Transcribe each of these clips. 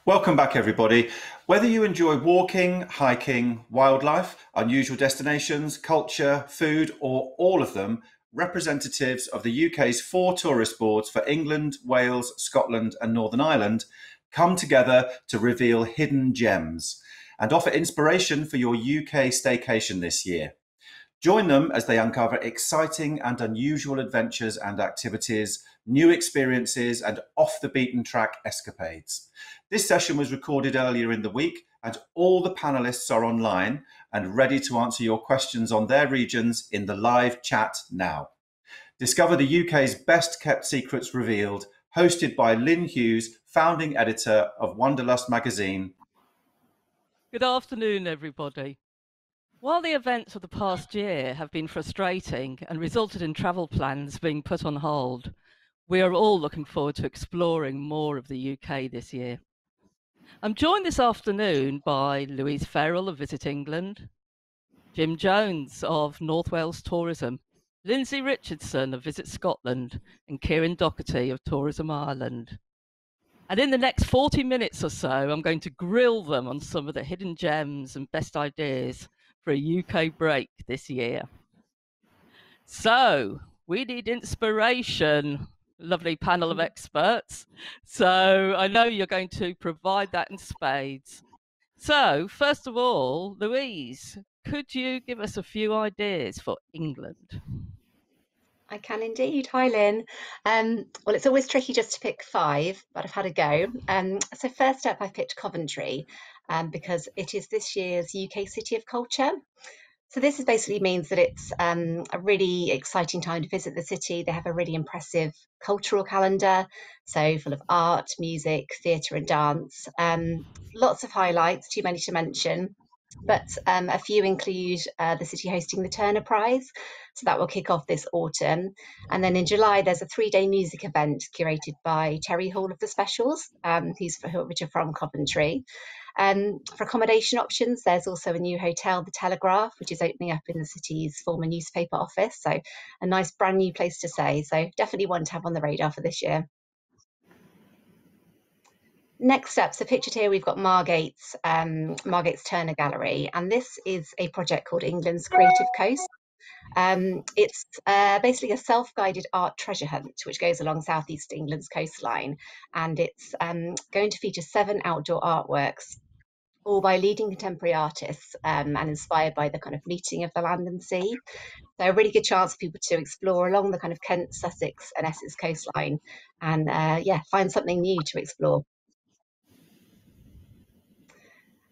Welcome back, everybody. Whether you enjoy walking, hiking, wildlife, unusual destinations, culture, food, or all of them, representatives of the UK's four tourist boards for England, Wales, Scotland, and Northern Ireland come together to reveal hidden gems and offer inspiration for your UK staycation this year. Join them as they uncover exciting and unusual adventures and activities, new experiences, and off the beaten track escapades. This session was recorded earlier in the week, and all the panelists are online and ready to answer your questions on their regions in the live chat now. Discover the UK's best kept secrets revealed, hosted by Lynn Hughes, founding editor of Wanderlust magazine. Good afternoon, everybody. While the events of the past year have been frustrating and resulted in travel plans being put on hold, we are all looking forward to exploring more of the UK this year. I'm joined this afternoon by Louise Ferrell of Visit England, Jim Jones of North Wales Tourism, Lindsay Richardson of Visit Scotland, and Kieran Doherty of Tourism Ireland. And in the next 40 minutes or so, I'm going to grill them on some of the hidden gems and best ideas for a UK break this year. So we need inspiration, lovely panel of experts. So I know you're going to provide that in spades. So first of all, Louise, could you give us a few ideas for England? I can indeed. Hi, Lynn. Well, it's always tricky just to pick five, but I've had a go. So first up, I picked Coventry because it is this year's UK City of Culture. So this basically means that it's a really exciting time to visit the city. They have a really impressive cultural calendar, so full of art, music, theatre and dance. Lots of highlights, too many to mention. But a few include the city hosting the Turner Prize. So that will kick off this autumn. And then in July, there's a 3-day music event curated by Terry Hall of the Specials, which are from Coventry. For accommodation options, there's also a new hotel, the Telegraph, which is opening up in the city's former newspaper office. So a nice brand new place to stay. So definitely one to have on the radar for this year. Next up, so pictured here, we've got Margate's Turner Gallery, and this is a project called England's Creative Coast. It's basically a self-guided art treasure hunt which goes along southeast England's coastline, and it's going to feature 7 outdoor artworks, all by leading contemporary artists and inspired by the kind of meeting of the land and sea. So a really good chance for people to explore along the kind of Kent, Sussex and Essex coastline and find something new to explore.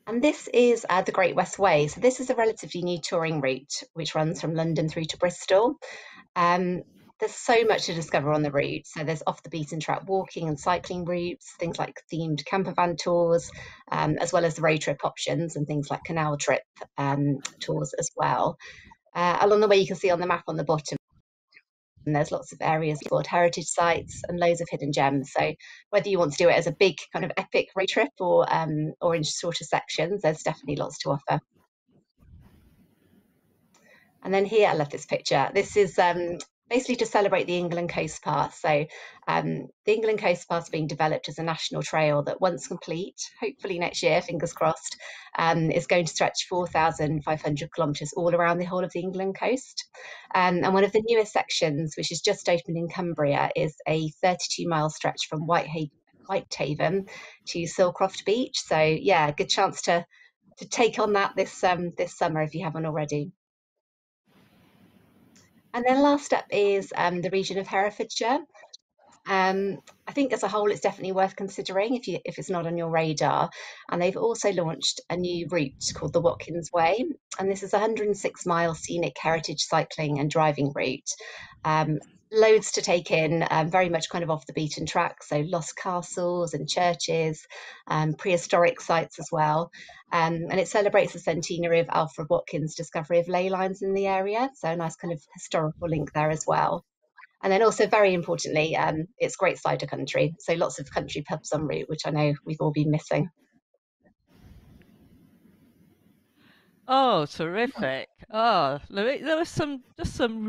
And this is the Great West Way. So this is a relatively new touring route which runs from London through to Bristol. There's so much to discover on the route. So there's off the beaten track walking and cycling routes, things like themed camper van tours, as well as the road trip options and things like canal trip tours as well. Along the way, you can see on the map on the bottom, and there's lots of areas called heritage sites and loads of hidden gems. So whether you want to do it as a big kind of epic road trip or in shorter sections, there's definitely lots to offer. And then here, I love this picture. This is basically to celebrate the England Coast Path. So the England Coast Path is being developed as a national trail that, once complete, hopefully next year, fingers crossed, is going to stretch 4,500 kilometres all around the whole of the England coast. And one of the newest sections, which is just opened in Cumbria, is a 32-mile stretch from Whitehaven to Silcroft Beach. So yeah, good chance to take on that this summer if you haven't already. And then last up is the region of Herefordshire. I think as a whole, it's definitely worth considering if it's not on your radar. And they've also launched a new route called the Watkins Way. And this is a 106-mile scenic heritage cycling and driving route. Loads to take in, very much kind of off the beaten track. So lost castles and churches, prehistoric sites as well. And it celebrates the centenary of Alfred Watkins' discovery of ley lines in the area. So a nice kind of historical link there as well. And then also, very importantly, it's great cider country. So lots of country pubs en route, which I know we've all been missing. Oh, terrific. Oh, Louis, there was some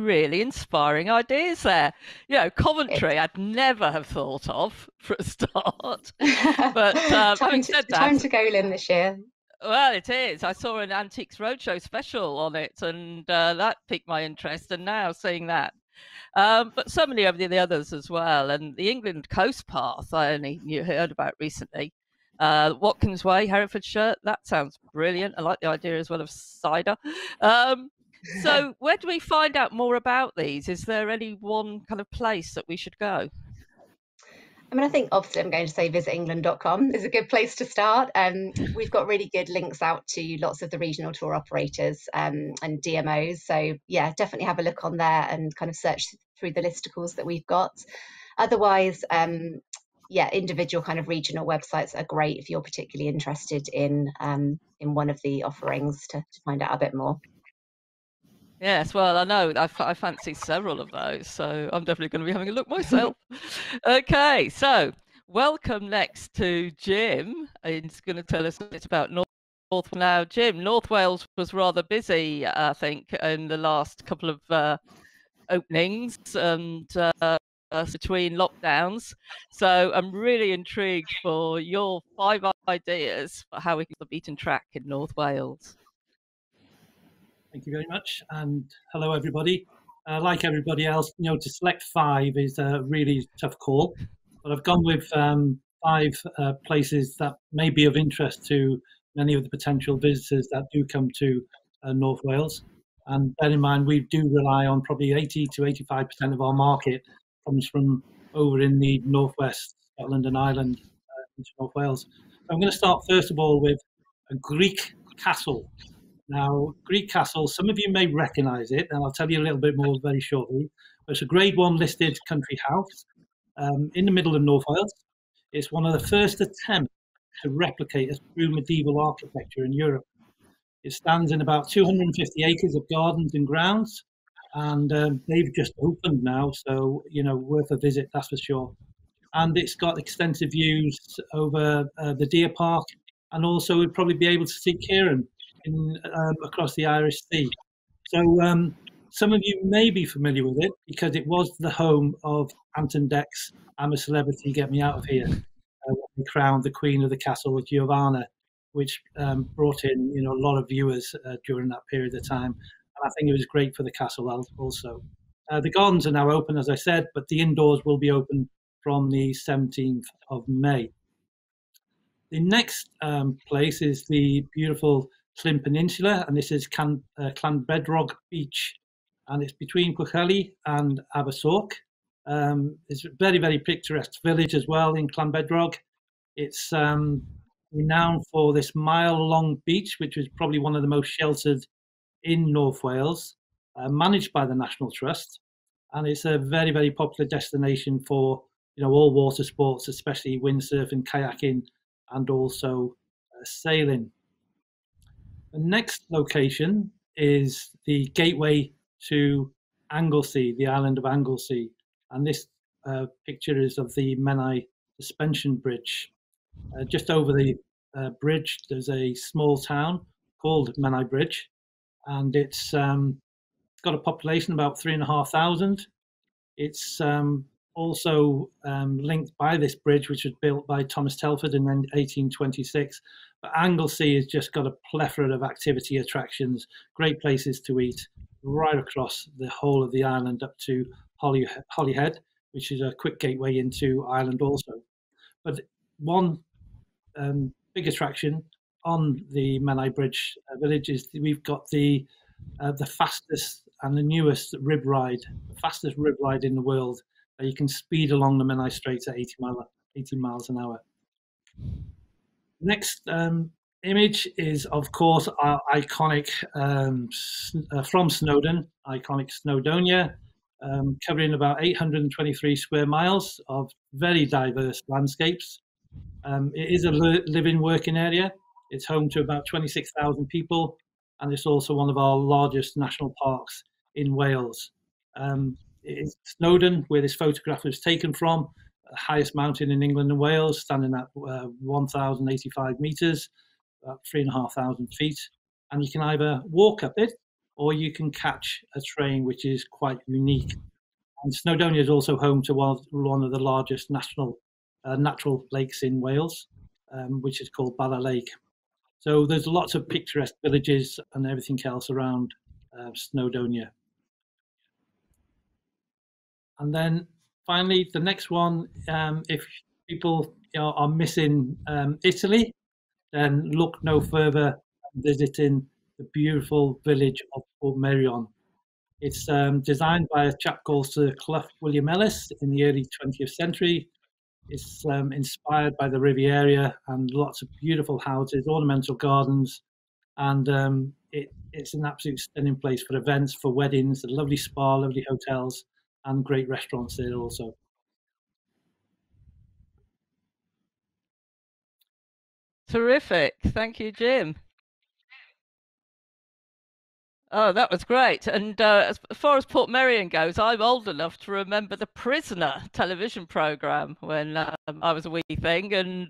really inspiring ideas there. Good. Coventry I'd never have thought of for a start. But having said Time that, to go, Lynn, this year. well, it is. I saw an Antiques Roadshow special on it, and that piqued my interest. And now seeing that, but so many of the others as well. And the England Coast Path, I only heard about recently. Watkins Way, Herefordshire, that sounds brilliant. I like the idea as well of cider. So, where do we find out more about these? Is there any one kind of place that we should go? I mean, I think obviously I'm going to say visitengland.com is a good place to start. We've got really good links out to lots of the regional tour operators and DMOs. So yeah, definitely have a look on there and kind of search through the listicles that we've got. Otherwise, yeah, individual kind of regional websites are great if you're particularly interested in one of the offerings to find out a bit more. Yes, well, I know I fancy several of those, so I'm definitely going to be having a look myself. Okay, so welcome next to Jim. He's going to tell us a bit about North. Now, Jim, North Wales was rather busy, I think, in the last couple of openings and between lockdowns. So I'm really intrigued for your 5 ideas for how we can the beaten track in North Wales. Thank you very much, and hello everybody. Like everybody else, to select 5 is a really tough call, but I've gone with 5 places that may be of interest to many of the potential visitors that do come to North Wales. And bear in mind, we do rely on probably 80 to 85% of our market comes from over in the northwest, Scotland and Ireland, into North Wales. So I'm going to start first of all with a Greek castle. Now, Greek Castle, some of you may recognise it, and I'll tell you a little bit more very shortly. But it's a Grade 1 listed country house in the middle of North Wales. It's one of the first attempts to replicate a true medieval architecture in Europe. It stands in about 250 acres of gardens and grounds, and they've just opened now, so, worth a visit, that's for sure. And it's got extensive views over the Deer Park, and also we'd probably be able to see Kieran across the Irish Sea. So some of you may be familiar with it because it was the home of Anton Deck's "I'm a Celebrity, Get Me Out of Here," when he crowned the Queen of the Castle, Giovanna, which brought in a lot of viewers during that period of time. And I think it was great for the castle also. The gardens are now open, as I said, but the indoors will be open from the 17th of May. The next place is the beautiful Llyn Peninsula, and this is Llanbedrog Beach, and it's between Pwllheli and Abersoch. It's a very, very picturesque village as well in Llanbedrog. It's renowned for this mile-long beach, which is probably one of the most sheltered in North Wales, managed by the National Trust, and it's a very, very popular destination for all water sports, especially windsurfing, kayaking, and also sailing. The next location is the gateway to Anglesey, the island of Anglesey. And this picture is of the Menai Suspension Bridge. Just over the bridge, there's a small town called Menai Bridge, and it's got a population about 3,500. It's also linked by this bridge, which was built by Thomas Telford in 1826. But Anglesey has just got a plethora of activity attractions, great places to eat, right across the whole of the island up to Holyhead, which is a quick gateway into Ireland also. But one big attraction on the Menai Bridge village is we've got the fastest and the newest rib ride, the fastest rib ride in the world. You can speed along the Menai Straits at 80 miles an hour. Next image is, of course, our iconic from Snowdon, iconic Snowdonia, covering about 823 square miles of very diverse landscapes. It is a living, working area. It's home to about 26,000 people, and it's also one of our largest national parks in Wales. It's Snowdon, where this photograph was taken from, the highest mountain in England and Wales, standing at 1,085 metres, about 3,500 feet. And you can either walk up it or you can catch a train, which is quite unique. And Snowdonia is also home to one of the largest natural lakes in Wales, which is called Bala Lake. So there's lots of picturesque villages and everything else around Snowdonia. And then finally, the next one, if people are missing Italy, then look no further than visiting the beautiful village of Portmeirion. It's designed by a chap called Sir Clough William Ellis in the early 20th century. It's inspired by the Riviera and lots of beautiful houses, ornamental gardens, and it's an absolute stunning place for events, for weddings, a lovely spa, lovely hotels, and great restaurants there also. Terrific. Thank you, Jim. Oh, that was great. And as far as Portmeirion goes, I'm old enough to remember the Prisoner television program when I was a wee thing, and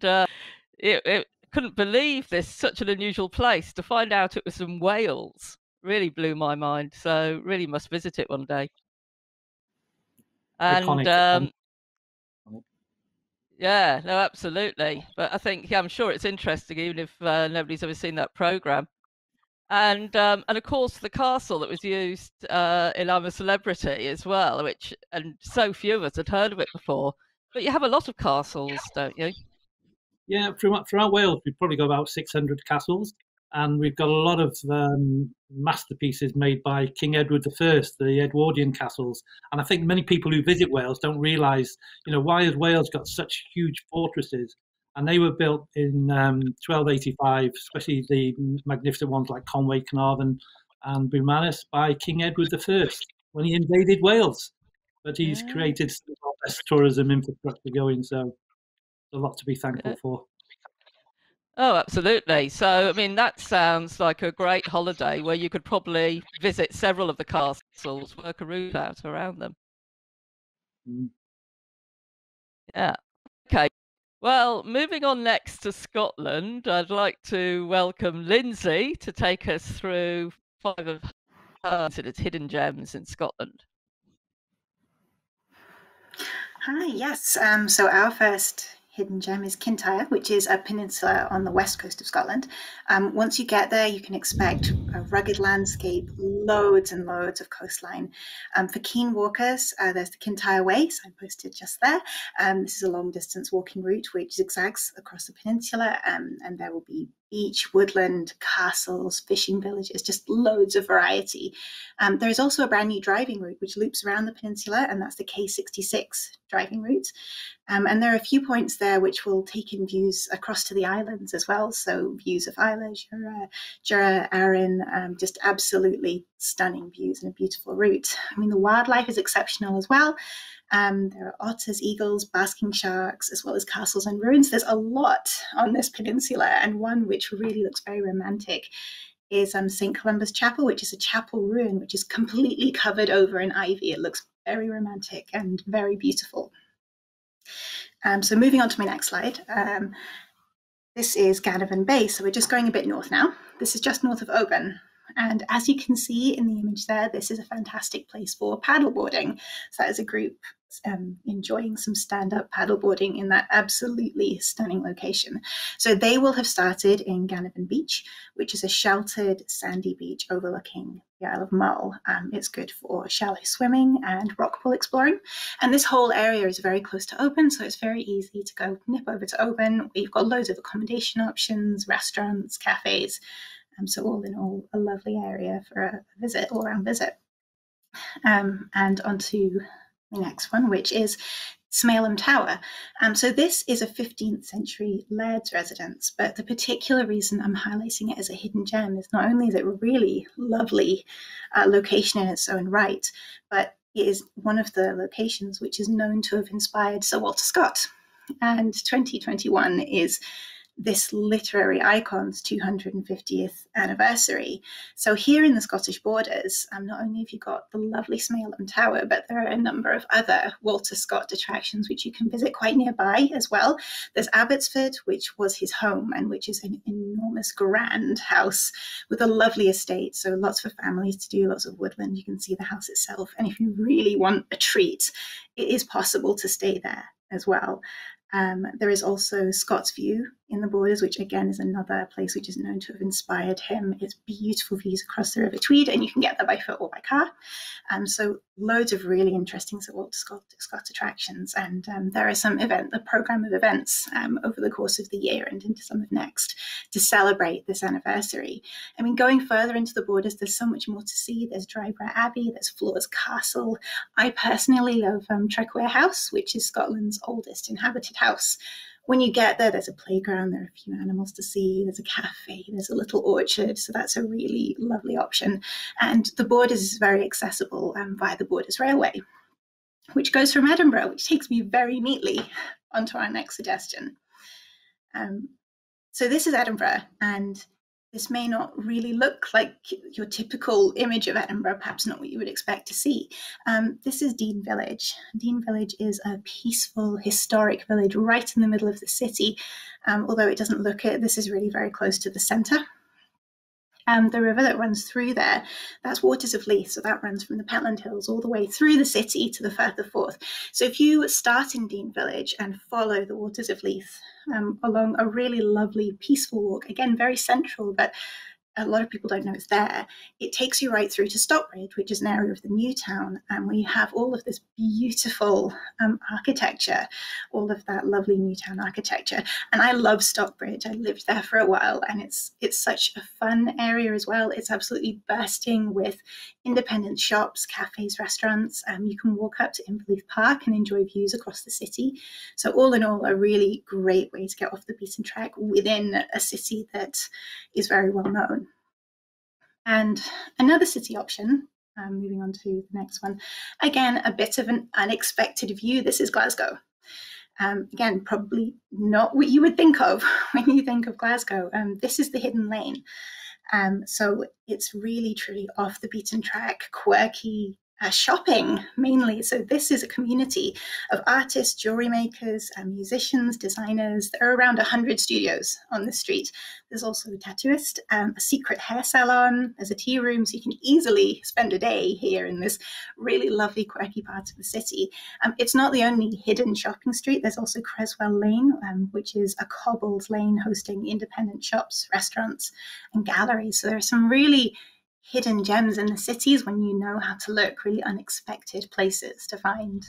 it couldn't believe this, such an unusual place. To find out it was in Wales really blew my mind. So really must visit it one day. And Iconic. yeah, no, absolutely. But I think, yeah, I'm sure it's interesting, even if nobody's ever seen that program. And of course the castle that was used in I'm a Celebrity as well, which, and so few of us had heard of it before. But you have a lot of castles, don't you? Yeah, throughout Wales, we've probably got about 600 castles, and we've got a lot of masterpieces made by King Edward I, the Edwardian castles. And I think many people who visit Wales don't realise, why has Wales got such huge fortresses? And they were built in 1285, especially the magnificent ones like Conway, Carnarvon, and Beaumaris, by King Edward I when he invaded Wales. But he's created some of our best tourism infrastructure going, so a lot to be thankful for. Oh, absolutely. So, I mean, that sounds like a great holiday where you could probably visit several of the castles, work a route out around them. Yeah. Okay. Well, moving on next to Scotland, I'd like to welcome Lindsay to take us through 5 of her hidden gems in Scotland. Hi, yes. So our first hidden gem is Kintyre, which is a peninsula on the west coast of Scotland. Once you get there, you can expect a rugged landscape, loads and loads of coastline. For keen walkers, there's the Kintyre Way, signposted just there. This is a long distance walking route which zigzags across the peninsula, and there will be beach, woodland, castles, fishing villages, just loads of variety. There is also a brand new driving route which loops around the peninsula, and that's the K66 driving route. And there are a few points there which will take in views across to the islands as well. So views of Islay, Jura, Arran, just absolutely stunning views and a beautiful route. I mean, the wildlife is exceptional as well. There are otters, eagles, basking sharks, as well as castles and ruins. There's a lot on this peninsula, and one which really looks very romantic is St. Columba's Chapel, which is a chapel ruin which is completely covered over in ivy. It looks very romantic and very beautiful. So moving on to my next slide. This is Ganavan Bay, so we're just going a bit north now. This is just north of Oban. And as you can see in the image there, this is a fantastic place for paddleboarding. So that is a group enjoying some stand-up paddleboarding in that absolutely stunning location. So they will have started in Ganavan Beach, which is a sheltered sandy beach overlooking the Isle of Mull. It's good for shallow swimming and rock pool exploring. And this whole area is very close to Oban, so it's very easy to go nip over to Oban. We've got loads of accommodation options, restaurants, cafes. So all in all, a lovely area for a visit, all-round visit. And onto the next one, which is Smailham Tower. So this is a 15th century laird's residence, but the particular reason I'm highlighting it as a hidden gem is not only is it a really lovely location in its own right, but it is one of the locations which is known to have inspired Sir Walter Scott. And 2021 is this literary icon's 250th anniversary. So here in the Scottish Borders, not only have you got the lovely Smailham Tower, but there are a number of other Walter Scott attractions which you can visit quite nearby as well. There's Abbotsford, which was his home and which is an enormous grand house with a lovely estate. So lots for families to do, lots of woodland. You can see the house itself. And if you really want a treat, it is possible to stay there as well. There is also Scott's View in the Borders, which again is another place which is known to have inspired him. It's beautiful views across the River Tweed, and you can get there by foot or by car. So loads of really interesting Sir Walter Scott attractions, and there are a programme of events over the course of the year and into some of next to celebrate this anniversary. I mean, going further into the Borders, there's so much more to see. There's Dryburgh Abbey, there's Floors Castle. I personally love Tregware House, which is Scotland's oldest inhabited house. When you get there, there's a playground, there are a few animals to see, there's a cafe, there's a little orchard, so that's a really lovely option. And the Borders is very accessible via the Borders Railway, which goes from Edinburgh, which takes me very neatly onto our next suggestion. So this is Edinburgh, and this may not really look like your typical image of Edinburgh, perhaps not what you would expect to see. This is Dean Village. Dean Village is a peaceful, historic village right in the middle of the city, although it doesn't look it. This is really very close to the centre. The river that runs through there, that's Waters of Leith, so that runs from the Pentland Hills all the way through the city to the Firth of Forth. So if you start in Dean Village and follow the Waters of Leith along a really lovely, peaceful walk, again, very central, but a lot of people don't know it's there. It takes you right through to Stockbridge, which is an area of the new town, and we have all of this beautiful architecture, all of that lovely new town architecture. And I love Stockbridge. I lived there for a while, and it's such a fun area as well. It's absolutely bursting with independent shops, cafes, restaurants. You can walk up to Inverleith Park and enjoy views across the city. So all in all, a really great way to get off the beaten track within a city that is very well known. And another city option, moving on to the next one, again, a bit of an unexpected view. This is Glasgow. Again, probably not what you would think of when you think of Glasgow. This is the Hidden Lane. So it's really, truly off the beaten track, quirky, shopping mainly. So this is a community of artists, jewelry makers, musicians, designers. There are around 100 studios on the street. There's also a tattooist, a secret hair salon. There's a tea room, so you can easily spend a day here in this really lovely, quirky part of the city. It's not the only hidden shopping street. There's also Creswell Lane, which is a cobbled lane hosting independent shops, restaurants, and galleries. So there are some really hidden gems in the cities when you know how to look, really unexpected places to find.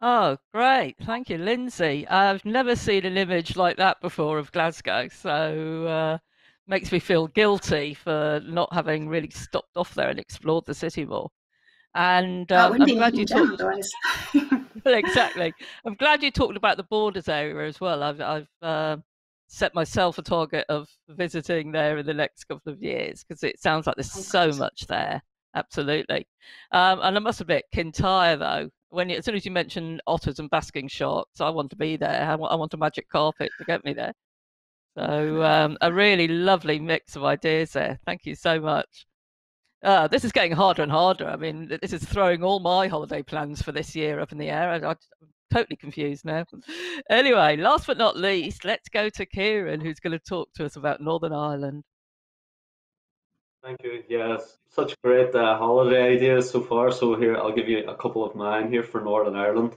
Oh, great. Thank you, Lindsay. I've never seen an image like that before of Glasgow, so makes me feel guilty for not having really stopped off there and explored the city more. And I'm glad you talked. Well, exactly. I'm glad you talked about the Borders area as well. I've set myself a target of visiting there in the next couple of years because it sounds like there's so much there. Absolutely. And I must admit, Kintyre, though, as soon as you mention otters and basking sharks, I want to be there. I want a magic carpet to get me there. So a really lovely mix of ideas there. Thank you so much. This is getting harder and harder. I mean, this is throwing all my holiday plans for this year up in the air. I'm totally confused now. Anyway, last but not least, let's go to Kieran, who's going to talk to us about Northern Ireland. Thank you. Yes, such great holiday ideas so far. So here, I'll give you a couple of mine here for Northern Ireland.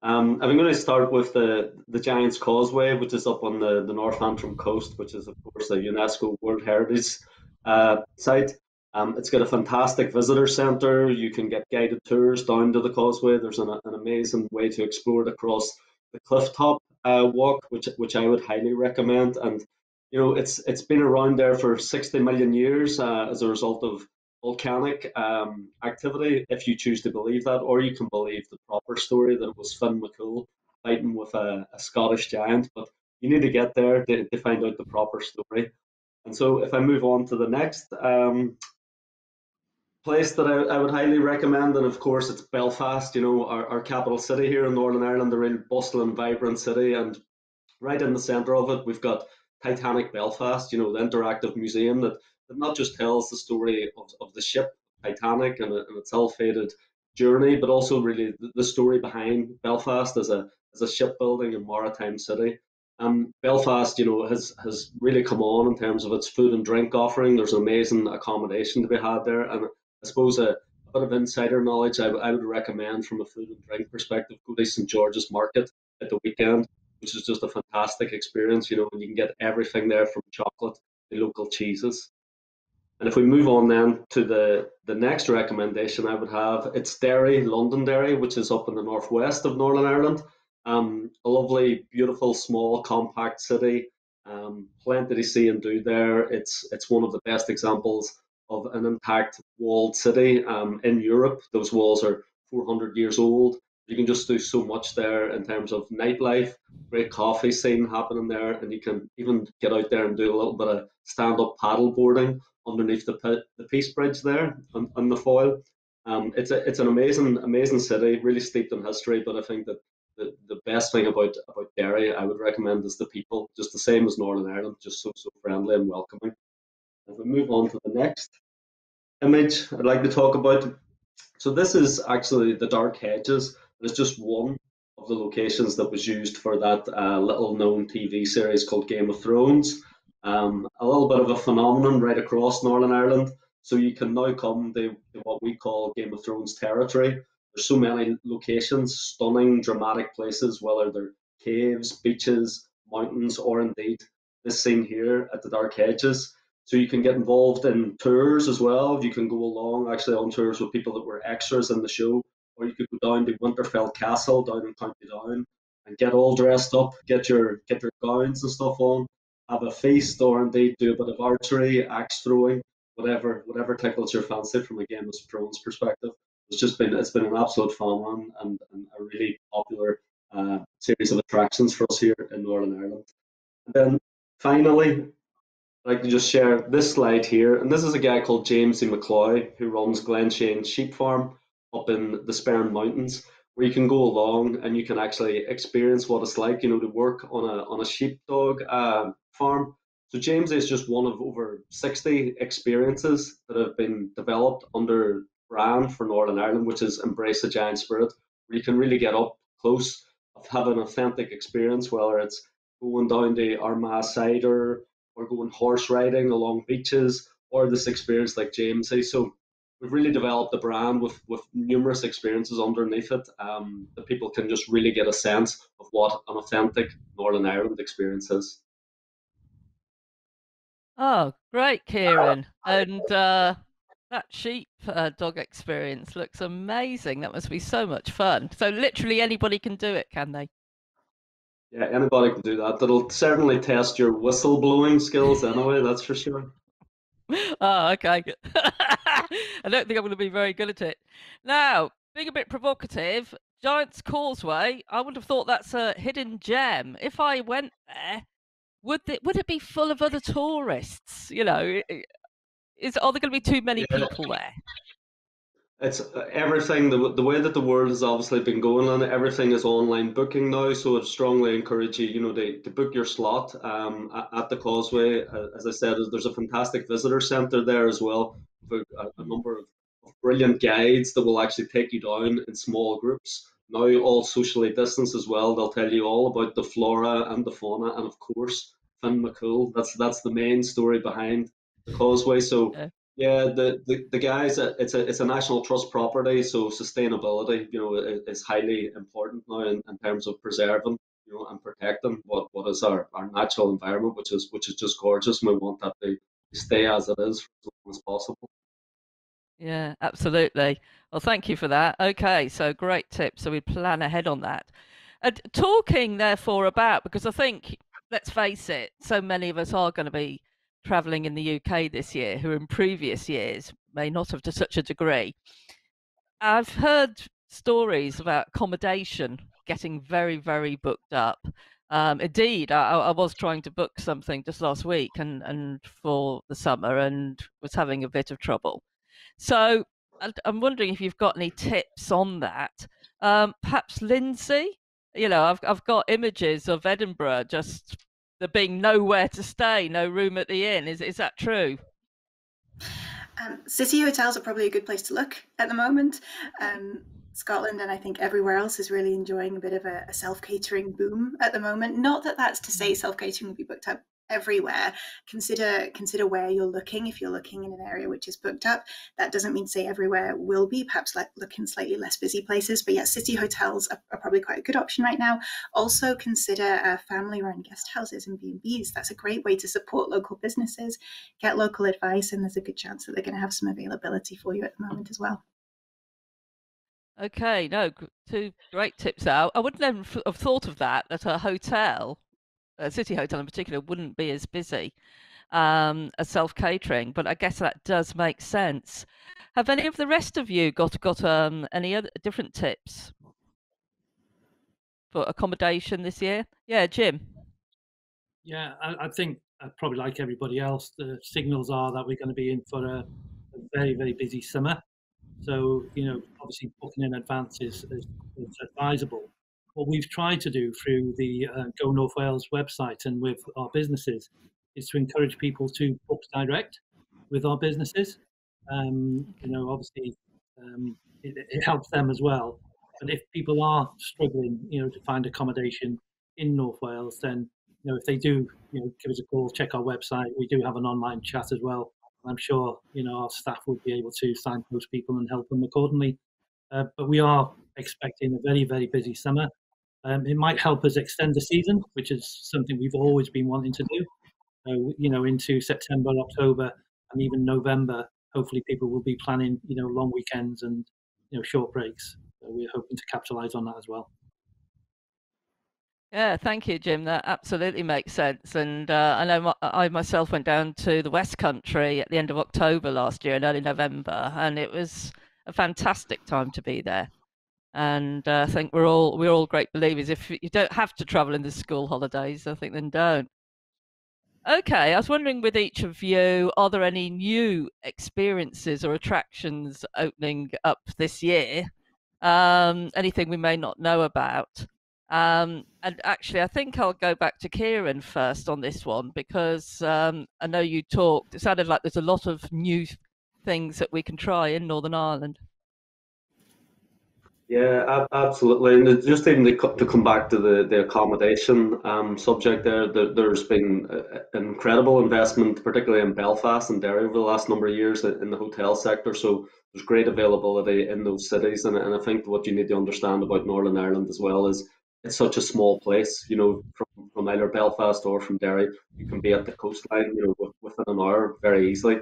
I'm going to start with the Giant's Causeway, which is up on the North Antrim coast, which is, of course, a UNESCO World Heritage site. It's got a fantastic visitor centre. You can get guided tours down to the causeway. There's an amazing way to explore it across the cliff top walk, which I would highly recommend. And you know, it's been around there for 60 million years as a result of volcanic activity, if you choose to believe that, or you can believe the proper story that it was Finn McCool fighting with a Scottish giant. But you need to get there to find out the proper story. And so if I move on to the next place that I would highly recommend, and of course it's Belfast, you know, our capital city here in Northern Ireland, a real bustling, vibrant city. And Right in the centre of it, we've got Titanic Belfast, the interactive museum that not just tells the story of the ship Titanic and its ill-fated journey, but also really the story behind Belfast as a shipbuilding and maritime city. Belfast, has really come on in terms of its food and drink offering. There's amazing accommodation to be had there, and I suppose a bit of insider knowledge I would recommend from a food and drink perspective: go to St George's Market at the weekend, which is just a fantastic experience, and you can get everything there from chocolate to local cheeses. And if we move on then to the next recommendation I would have, it's Derry, Londonderry, which is up in the northwest of Northern Ireland. A lovely, beautiful, small, compact city. Plenty to see and do there. It's one of the best examples of an intact walled city in Europe. Those walls are 400 years old. You can just do so much there in terms of nightlife, great coffee scene happening there, and you can even get out there and do a little bit of stand-up paddle boarding underneath the Peace Bridge there on the foil. It's an amazing city, really steeped in history. But I think that the best thing about Derry, I would recommend, is the people, just the same as Northern Ireland, just so friendly and welcoming. If we move on to the next image I'd like to talk about, so this is actually the Dark Hedges. It's just one of the locations that was used for that little known TV series called Game of Thrones. A little bit of a phenomenon right across Northern Ireland. So you can now come to what we call Game of Thrones territory. There's so many locations, stunning, dramatic places, whether they're caves, beaches, mountains, or indeed this scene here at the Dark Hedges. So you can get involved in tours as well. You can go along actually on tours with people that were extras in the show, or you could go down to Winterfell Castle down in County Down and get all dressed up, get your gowns and stuff on, have a feast, or indeed do a bit of archery, axe throwing, whatever tickles your fancy from a Game of Thrones perspective. It's been an absolute phenomenon and a really popular series of attractions for us here in Northern Ireland. And then finally, I'd like to just share this slide here, and this is a guy called James E. McCloy who runs Glenshane Sheep Farm up in the Sperrin Mountains, where you can go along and you can actually experience what it's like, to work on a sheepdog farm. So James is just one of over 60 experiences that have been developed under brand for Northern Ireland, which is Embrace the Giant Spirit, where you can really get up close, have an authentic experience, whether it's going down to Armagh Cider or going horse riding along beaches, or this experience like James says. So we've really developed a brand with numerous experiences underneath it, that people can just really get a sense of what an authentic Northern Ireland experience is. Oh, great, Kieran. And that sheep dog experience looks amazing. That must be so much fun. So literally anybody can do it, can they? Yeah, anybody can do that. That'll certainly test your whistle blowing skills anyway, that's for sure. Oh, okay. I don't think I'm going to be very good at it. Now, being a bit provocative, Giant's Causeway, I would have thought that's a hidden gem. If I went there, would it be full of other tourists? Are there going to be too many Yeah. people there? It's everything. The way that the world has obviously been going on, everything is online booking now. So I'd strongly encourage you, to book your slot at the Causeway. As I said, there's a fantastic visitor centre there as well, with a number of brilliant guides that will actually take you down in small groups. Now all socially distanced as well. They'll tell you all about the flora and the fauna, and of course Finn McCool. That's the main story behind the Causeway. So. Yeah. Yeah, the guys, it's a national trust property, so sustainability, is highly important now in terms of preserving, and protecting what is our natural environment, which is just gorgeous, and we want that to stay as it is for as long as possible. Yeah, absolutely. Well, thank you for that. Okay, so great tip. So we plan ahead on that. And talking, therefore, because I think, let's face it, so many of us are going to be travelling in the UK this year who in previous years may not have to such a degree. I've heard stories about accommodation getting very, very booked up. Indeed, I was trying to book something just last week and for the summer and was having a bit of trouble. So I'm wondering if you've got any tips on that. Perhaps Lindsay, I've got images of Edinburgh just there being nowhere to stay, no room at the inn. Is that true? City hotels are probably a good place to look at the moment. Scotland and I think everywhere else is really enjoying a bit of a self-catering boom at the moment. Not that that's to say self-catering will be booked up everywhere. Consider where you're looking. If you're looking in an area which is booked up, that doesn't mean to say everywhere will be. Perhaps look in slightly less busy places. But yeah, city hotels are probably quite a good option right now. Also consider family-run guest houses and B&Bs. That's a great way to support local businesses, get local advice, and there's a good chance that they're going to have some availability for you at the moment as well. Okay, no, two great tips out. I wouldn't have thought of that a hotel, a city hotel in particular, wouldn't be as busy as self-catering, but I guess that does make sense. Have any of the rest of you got any other different tips for accommodation this year? Yeah, Jim. Yeah, I think probably like everybody else, the signals are that we're going to be in for a very, very busy summer. So, obviously booking in advance is advisable. What we've tried to do through the Go North Wales website and with our businesses is to encourage people to book direct with our businesses. Obviously, it helps them as well. But if people are struggling, to find accommodation in North Wales, then if they do, give us a call, check our website. We do have an online chat as well. I'm sure our staff would be able to signpost people and help them accordingly. But we are expecting a very, very busy summer. It might help us extend the season, which is something we've always been wanting to do. Into September, October, and even November. Hopefully, people will be planning, long weekends and short breaks. So we're hoping to capitalise on that as well. Yeah, thank you, Jim. That absolutely makes sense. And I know I myself went down to the West Country at the end of October last year and early November, and it was a fantastic time to be there. And I think we're all great believers. If you don't have to travel in the school holidays, I think then don't. Okay, I was wondering with each of you, are there any new experiences or attractions opening up this year? Anything we may not know about? And actually, I think I'll go back to Kieran first on this one because I know you talked. It sounded like there's a lot of new things that we can try in Northern Ireland. Yeah, absolutely. And just even to come back to the accommodation subject there's been incredible investment, particularly in Belfast and Derry over the last number of years in the hotel sector. So there's great availability in those cities. And I think what you need to understand about Northern Ireland as well is it's such a small place, from either Belfast or from Derry, you can be at the coastline, within an hour very easily.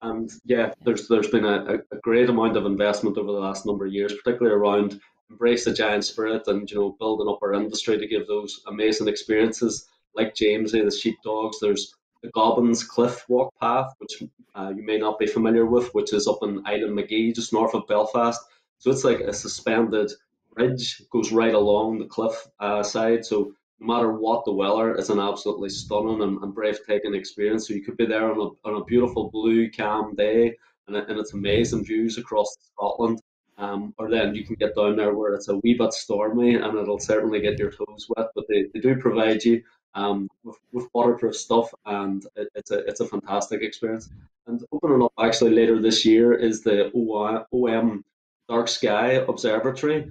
And yeah, there's been a great amount of investment over the last number of years, particularly around embrace the giant spirit and building up our industry to give those amazing experiences like Jamesy, the sheepdogs. There's the Gobbins Cliff Walk Path, which you may not be familiar with, which is up in Island McGee, just north of Belfast. So it's like a suspended bridge, goes right along the cliff side. So no matter what the weather, it's an absolutely stunning and breathtaking experience. So you could be there on a beautiful blue, calm day, and it's amazing views across Scotland. Or then you can get down there where it's a wee bit stormy and it'll certainly get your toes wet. But they do provide you with waterproof stuff, and it's a fantastic experience. And opening up actually later this year is the OM Dark Sky Observatory,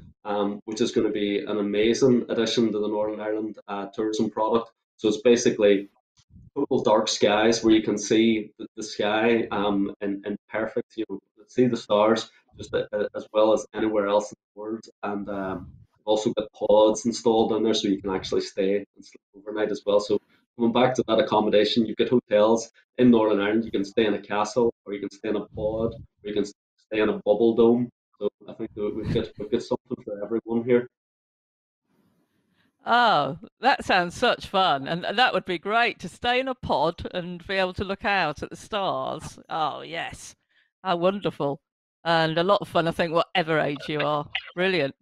which is going to be an amazing addition to the Northern Ireland tourism product. So it's basically total dark skies where you can see the sky in perfect, see the stars just as well as anywhere else in the world. And we've also got pods installed in there so you can actually stay and sleep overnight as well. So coming back to that accommodation, you've got hotels in Northern Ireland. You can stay in a castle, or you can stay in a pod, or you can stay in a bubble dome. So I think that we've got something for everyone here. Oh, that sounds such fun. And that would be great to stay in a pod and be able to look out at the stars. Oh, yes. How wonderful. And a lot of fun, I think, whatever age you are. Brilliant.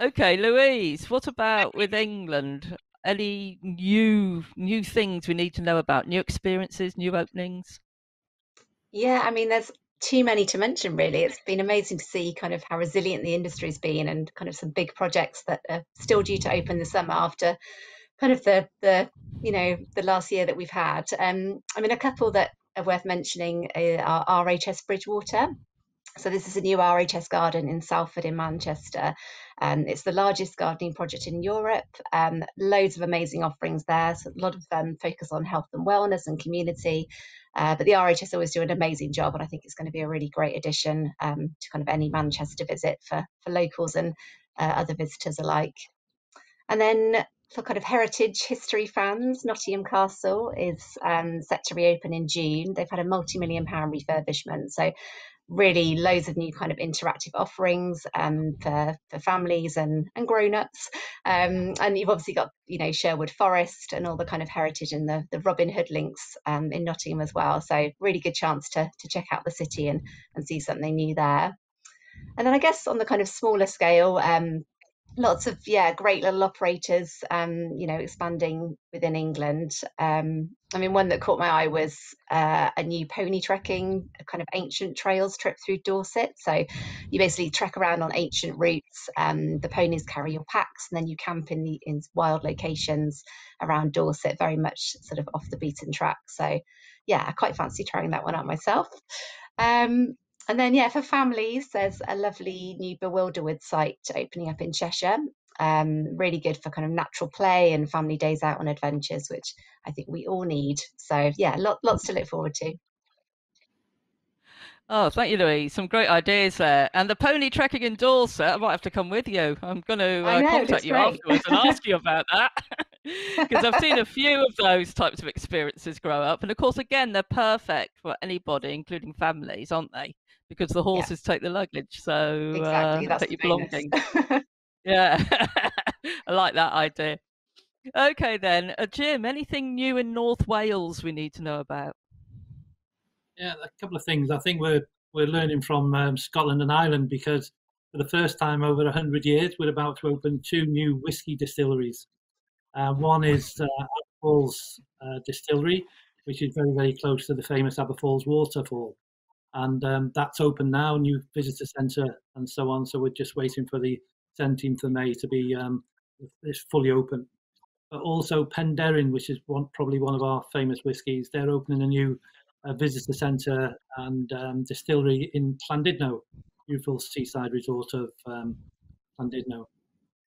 Okay, Louise, what about with England? Any new things we need to know about? New experiences, new openings? Yeah, I mean, there's too many to mention, really. It's been amazing to see kind of how resilient the industry's been, and kind of some big projects that are still due to open this summer after kind of the the last year that we've had. I mean, a couple that are worth mentioning are RHS Bridgewater. So this is a new RHS garden in Salford in Manchester. It's the largest gardening project in Europe. Loads of amazing offerings there. So a lot of focus on health and wellness and community. But the RHS always do an amazing job, and I think it's going to be a really great addition to kind of any Manchester visit for locals and other visitors alike. And then for kind of heritage history fans, Nottingham Castle is set to reopen in June. They've had a multi-million-pound refurbishment, so really loads of new kind of interactive offerings for families and grown-ups. And you've obviously got, Sherwood Forest and all the kind of heritage and the Robin Hood links in Nottingham as well. So really good chance to check out the city and see something new there. And then I guess on the kind of smaller scale, lots of great little operators expanding within England. I mean, one that caught my eye was a new pony trekking, a kind of ancient trails trip through Dorset. So you basically trek around on ancient routes. The ponies carry your packs, and then you camp in wild locations around Dorset, very much sort of off the beaten track. So yeah, I quite fancy trying that one out myself. And then, for families, there's a lovely new Bewilderwood site opening up in Cheshire. Really good for kind of natural play and family days out on adventures, which I think we all need. So, yeah, lots to look forward to. Oh, thank you, Louise. Some great ideas there. And the pony trekking in Dorset, I might have to come with you. I'm going to contact you afterwards and ask you about that. Because I've seen a few of those types of experiences grow up. And of course, again, they're perfect for anybody, including families, aren't they? Because the horses take the luggage. So exactly, that's take your bonus. belongings. Yeah, I like that idea. Okay, then. Jim, anything new in North Wales we need to know about? Yeah, a couple of things. I think we're learning from Scotland and Ireland, because for the first time over 100 years, we're about to open 2 new whiskey distilleries. One is Aberfalls Distillery, which is very, very close to the famous Aberfalls waterfall. And that's open now, new visitor centre and so on. So we're just waiting for the 17th of May to be fully open. But also Penderyn, which is probably one of our famous whiskies, they're opening a new visitor centre and distillery in Llandudno, beautiful seaside resort of Llandudno.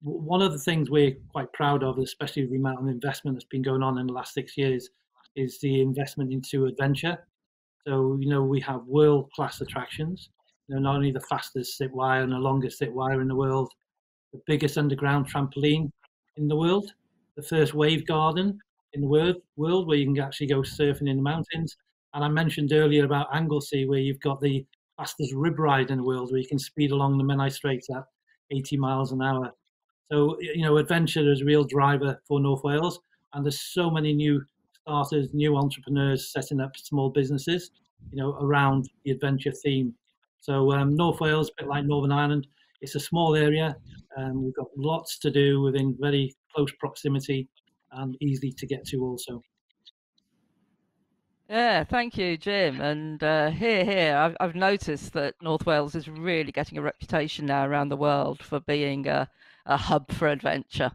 One of the things we're quite proud of, especially the amount of investment that's been going on in the last 6 years, is the investment into adventure. So, we have world-class attractions, not only the fastest zip wire and the longest zip wire in the world, the biggest underground trampoline in the world, the first wave garden in the world where you can actually go surfing in the mountains. And I mentioned earlier about Anglesey, where you've got the fastest rib ride in the world, where you can speed along the Menai Straits at 80 miles an hour. So, adventure is a real driver for North Wales. And there's so many new starters, new entrepreneurs setting up small businesses, around the adventure theme. So North Wales, a bit like Northern Ireland, it's a small area. We've got lots to do within very close proximity and easy to get to also. Yeah, thank you, Jim. And here, I've noticed that North Wales is really getting a reputation now around the world for being a hub for adventure.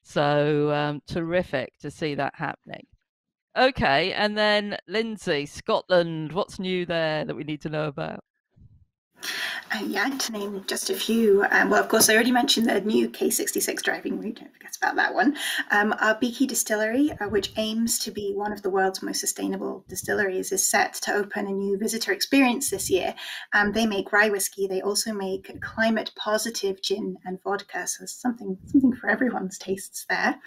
So terrific to see that happening. Okay, and then Lindsay, Scotland, what's new there that we need to know about? To name just a few. Well, of course, I already mentioned the new K66 driving route. Don't forget about that one. Our Beaky Distillery, which aims to be one of the world's most sustainable distilleries, is set to open a new visitor experience this year. They make rye whiskey. They also make climate positive gin and vodka. So something for everyone's tastes there.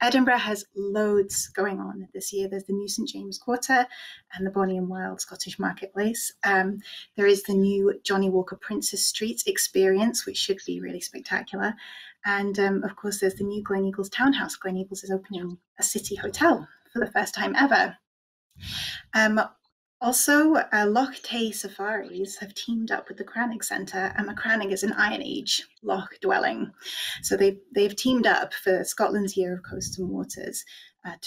Edinburgh has loads going on this year. There's the new St James Quarter and the Bonny and Wild Scottish Marketplace. There is the new Johnny Walker Princess Street experience, which should be really spectacular. And of course, there's the new Gleneagles Townhouse. Gleneagles is opening a city hotel for the first time ever. Also, Loch Tay Safaris have teamed up with the Crannog Centre, and the Crannog is an Iron Age loch dwelling. So they've teamed up for Scotland's Year of Coasts and Waters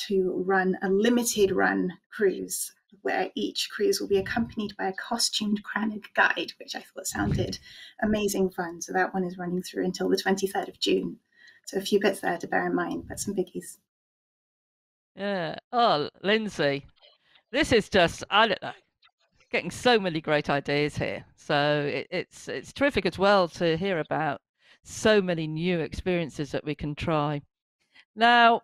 to run a limited run cruise where each cruise will be accompanied by a costumed Crannog guide, which I thought sounded amazing fun. So that one is running through until the 23rd of June. So a few bits there to bear in mind, but some biggies. Yeah. Oh, Lindsay, this is just, I don't know, getting so many great ideas here. So it's terrific as well to hear about so many new experiences that we can try. Now,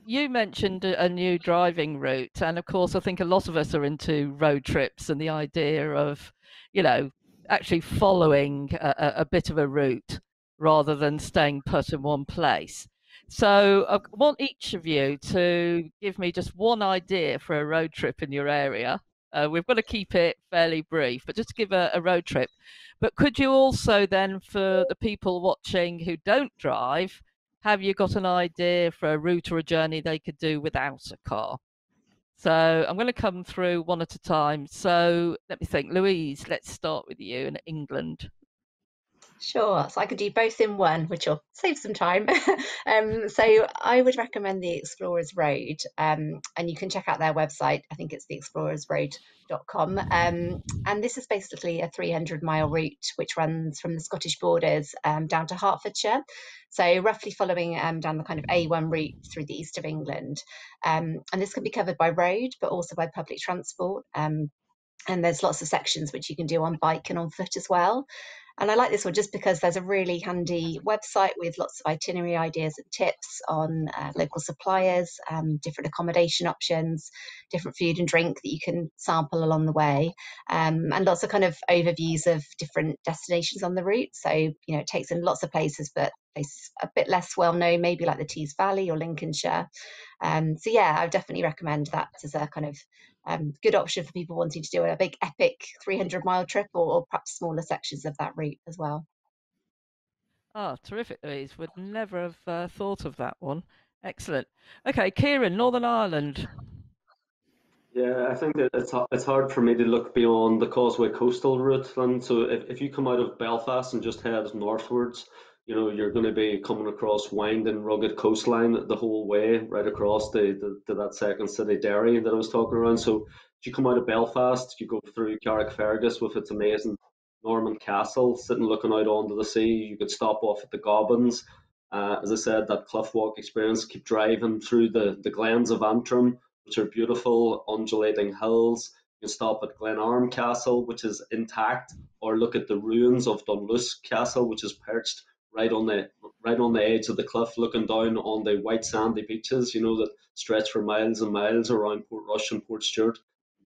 you mentioned a new driving route, and of course, I think a lot of us are into road trips and the idea of, you know, actually following a bit of a route rather than staying put in one place. So I want each of you to give me just one idea for a road trip in your area. We've got to keep it fairly brief, but just to give a road trip. But could you also then, for the people watching who don't drive, have you got an idea for a route or a journey they could do without a car? So I'm going to come through one at a time. So let me think. Louise, let's start with you in England. Sure. So I could do both in one, which will save some time. So I would recommend the Explorers Road, and you can check out their website. I think it's theexplorersroad.com. And this is basically a 300-mile route which runs from the Scottish borders down to Hertfordshire. So roughly following down the kind of A1 route through the east of England. And this can be covered by road, but also by public transport. And there's lots of sections which you can do on bike and on foot as well. And I like this one just because there's a really handy website with lots of itinerary ideas and tips on local suppliers, different accommodation options, different food and drink that you can sample along the way, and lots of kind of overviews of different destinations on the route. So, you know, it takes in lots of places, but places a bit less well known, maybe like the Tees Valley or Lincolnshire. So yeah, I would definitely recommend that as a kind of good option for people wanting to do a big epic 300-mile trip, or perhaps smaller sections of that route as well. Oh, terrific, Louise. Would never have thought of that one. Excellent. Okay, Kieran, Northern Ireland. Yeah, I think that it's hard for me to look beyond the Causeway coastal route. And so if you come out of Belfast and just head northwards, you know, you're going to be coming across winding, rugged coastline the whole way, right across to that second city, Derry, that I was talking around. So if you come out of Belfast, you go through Carrickfergus with its amazing Norman Castle, sitting looking out onto the sea. You could stop off at the Gobbins. As I said, that cliff walk experience, keep driving through the glens of Antrim, which are beautiful, undulating hills. You can stop at Glenarm Castle, which is intact, or look at the ruins of Dunluce Castle, which is perched right on the edge of the cliff, looking down on the white sandy beaches, you know, that stretch for miles and miles around Portrush and Portstewart.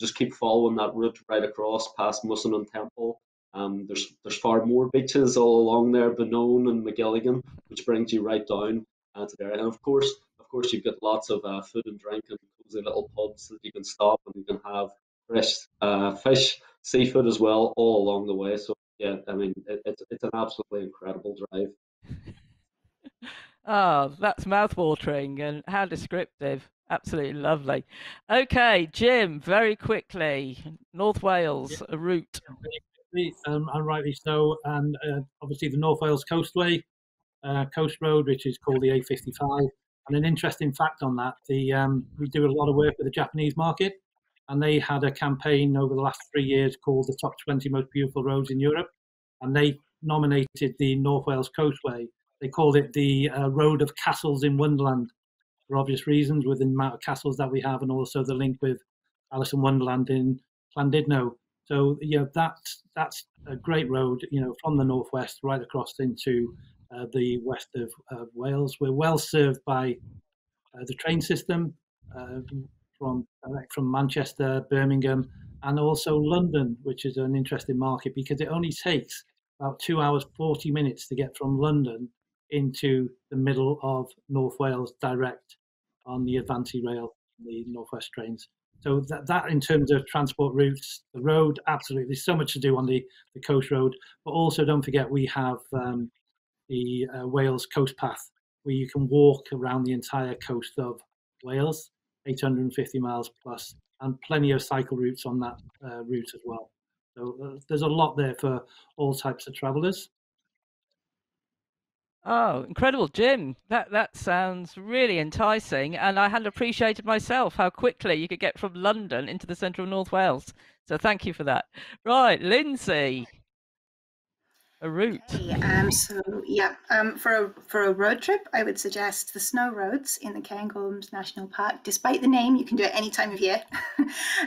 Just keep following that route right across past Musselman Temple. There's far more beaches all along there, Benone and McGilligan, which brings you right down to there. And of course, you've got lots of food and drink and cozy little pubs that you can stop and you can have fresh fish, seafood as well, all along the way. So yeah, I mean, it's an absolutely incredible drive. Oh, that's mouth-watering and how descriptive. Absolutely lovely. Okay, Jim, very quickly, North Yeah, Wales, a route. very quickly, and rightly so. And obviously the North Wales Coastway, Coast Road, which is called the A55. And an interesting fact on that, we do a lot of work with the Japanese market, and they had a campaign over the last 3 years called the Top 20 Most Beautiful Roads in Europe, and they nominated the North Wales Coastway. They called it the Road of Castles in Wonderland for obvious reasons, with the amount of castles that we have, and also the link with Alice in Wonderland in Llandudno. So yeah, that's a great road, you know, from the northwest right across into the west of Wales. We're well served by the train system uh, from Manchester, Birmingham, and also London, which is an interesting market because it only takes about 2 hours 40 minutes to get from London into the middle of North Wales direct on the Advanti Rail, the Northwest trains. So that in terms of transport routes, the road, absolutely, there's so much to do on the coast road. But also, don't forget, we have the Wales Coast Path, where you can walk around the entire coast of Wales, 850 miles plus, and plenty of cycle routes on that route as well. So there's a lot there for all types of travellers. Oh, incredible, Jim. That sounds really enticing, and I hadn't appreciated myself how quickly you could get from London into the central North Wales. So thank you for that. Right, Lindsay, a route. Okay, so yeah, for a road trip, I would suggest the snow roads in the Cairngorms National Park. Despite the name, you can do it any time of year,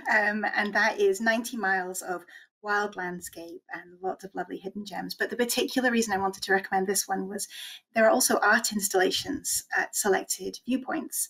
and that is 90 miles of wild landscape and lots of lovely hidden gems. But the particular reason I wanted to recommend this one was there are also art installations at selected viewpoints.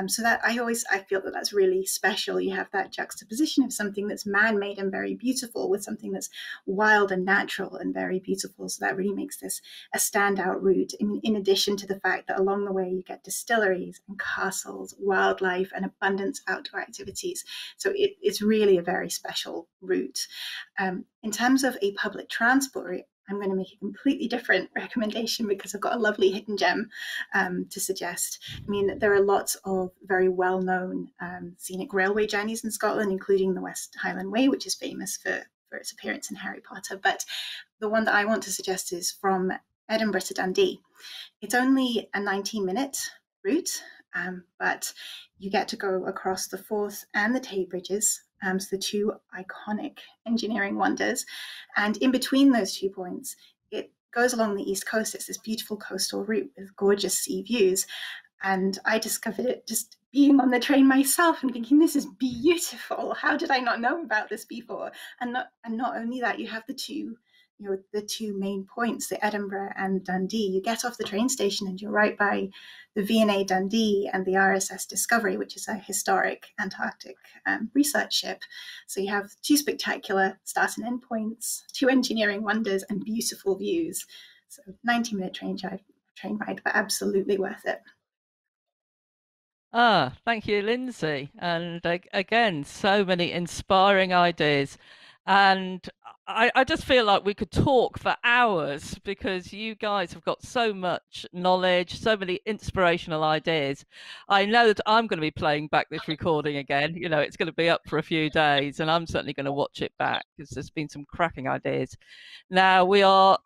So that I feel that that's really special. You have that juxtaposition of something that's man-made and very beautiful with something that's wild and natural and very beautiful. So that really makes this a standout route. I mean, in addition to the fact that along the way you get distilleries and castles, wildlife, and abundance outdoor activities. So it's really a very special route. In terms of a public transport route, I'm going to make a completely different recommendation because I've got a lovely hidden gem to suggest. I mean, there are lots of very well-known scenic railway journeys in Scotland, including the West Highland Way, which is famous for its appearance in Harry Potter. But the one that I want to suggest is from Edinburgh to Dundee. It's only a 19-minute route, but you get to go across the Forth and the Tay bridges, so the two iconic engineering wonders. And in between those 2 points, it goes along the east coast. It's this beautiful coastal route with gorgeous sea views. And I discovered it just being on the train myself and thinking, this is beautiful. How did I not know about this before? And not only that, you have the two main points, the Edinburgh and Dundee. You get off the train station and you're right by the V&A Dundee and the RSS Discovery, which is a historic Antarctic research ship. So you have two spectacular start and end points, two engineering wonders, and beautiful views. So 90-minute train ride, but absolutely worth it. Ah, thank you, Lindsay. And again, so many inspiring ideas. And I just feel like we could talk for hours because you guys have got so much knowledge, so many inspirational ideas. I know that I'm going to be playing back this recording again. You know, it's going to be up for a few days, and I'm certainly going to watch it back because there's been some cracking ideas. Now, we only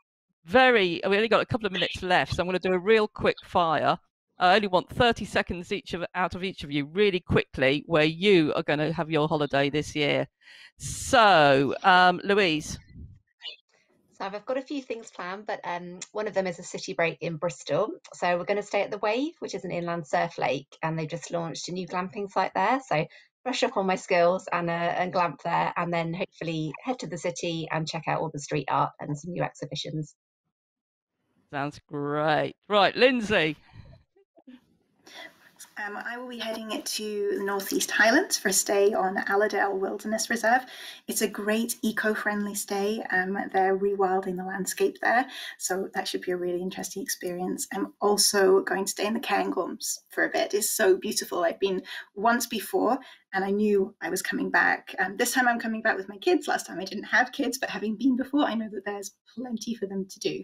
got a couple of minutes left, so I'm going to do a real quick fire. I only want 30 seconds out of each of you really quickly where you are going to have your holiday this year. So, Louise. So I've got a few things planned, but one of them is a city break in Bristol. So we're going to stay at the Wave, which is an inland surf lake, and they've just launched a new glamping site there. So brush up on my skills and glamp there, and then hopefully head to the city and check out all the street art and some new exhibitions. Sounds great. Right, Lindsay. I will be heading to the Northeast Highlands for a stay on Allerdale Wilderness Reserve. It's a great eco-friendly stay. They're rewilding the landscape there, so that should be a really interesting experience. I'm also going to stay in the Cairngorms for a bit. It's so beautiful. I've been once before, and I knew I was coming back. This time I'm coming back with my kids. Last time I didn't have kids, but having been before, I know that there's plenty for them to do.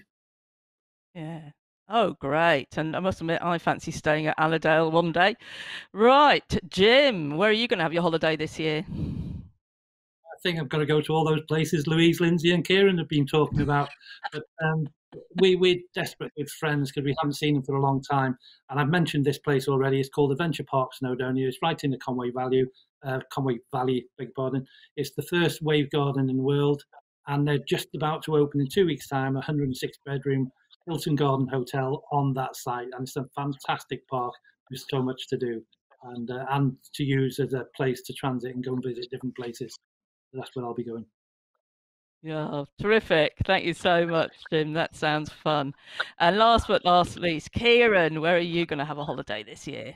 Yeah. Oh, great. And I must admit, I fancy staying at Allerdale one day. Right, Jim, where are you going to have your holiday this year? I think I've got to go to all those places Louise, Lindsay, and Kieran have been talking about. But we're desperate with friends because we haven't seen them for a long time. And I've mentioned this place already. It's called Adventure Park Snowdonia. It's right in the Conway Valley, beg your pardon. It's the first wave garden in the world. And they're just about to open in 2 weeks' time, a 106-bedroom Hilton Garden Hotel on that site. And it's a fantastic park with so much to do and to use as a place to transit and go and visit different places. So that's where I'll be going. Yeah, terrific. Thank you so much, Jim. That sounds fun. And last but not least, Kieran, where are you going to have a holiday this year?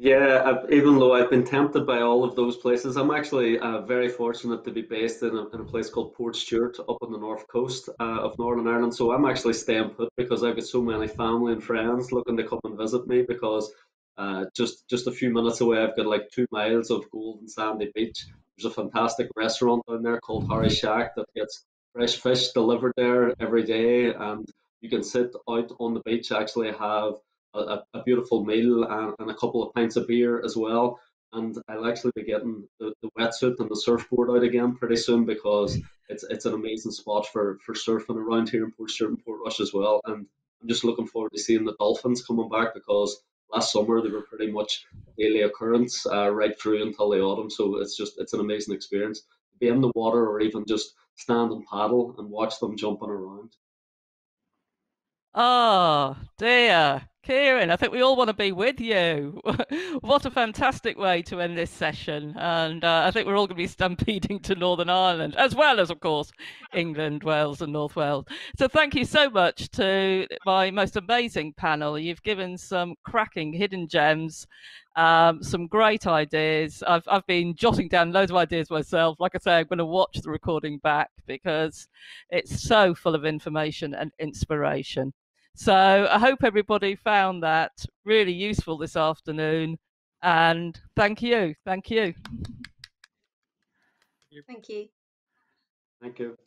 Even though I've been tempted by all of those places, I'm actually very fortunate to be based in a place called Portstewart up on the north coast of Northern Ireland. So I'm actually staying put because I've got so many family and friends looking to come and visit me because just a few minutes away, I've got like 2 miles of golden sandy beach. There's a fantastic restaurant down there called Harry's Shack that gets fresh fish delivered there every day, and you can sit out on the beach, actually have a beautiful meal and a couple of pints of beer as well. And I'll actually be getting the wetsuit and the surfboard out again pretty soon because it's an amazing spot for surfing around here in Portstewart and Portrush as well. And I'm just looking forward to seeing the dolphins coming back, because last summer they were pretty much a daily occurrence right through until the autumn. So it's an amazing experience to be in the water, or even just stand and paddle and watch them jumping around. Oh dear, Kieran, I think we all want to be with you. What a fantastic way to end this session. And I think we're all going to be stampeding to Northern Ireland, as well as, of course, England, Wales, and North Wales. So thank you so much to my most amazing panel. You've given some cracking hidden gems. Some great ideas. I've been jotting down loads of ideas myself. Like I say, I'm going to watch the recording back because it's so full of information and inspiration. So I hope everybody found that really useful this afternoon. And thank you. Thank you. Thank you. Thank you.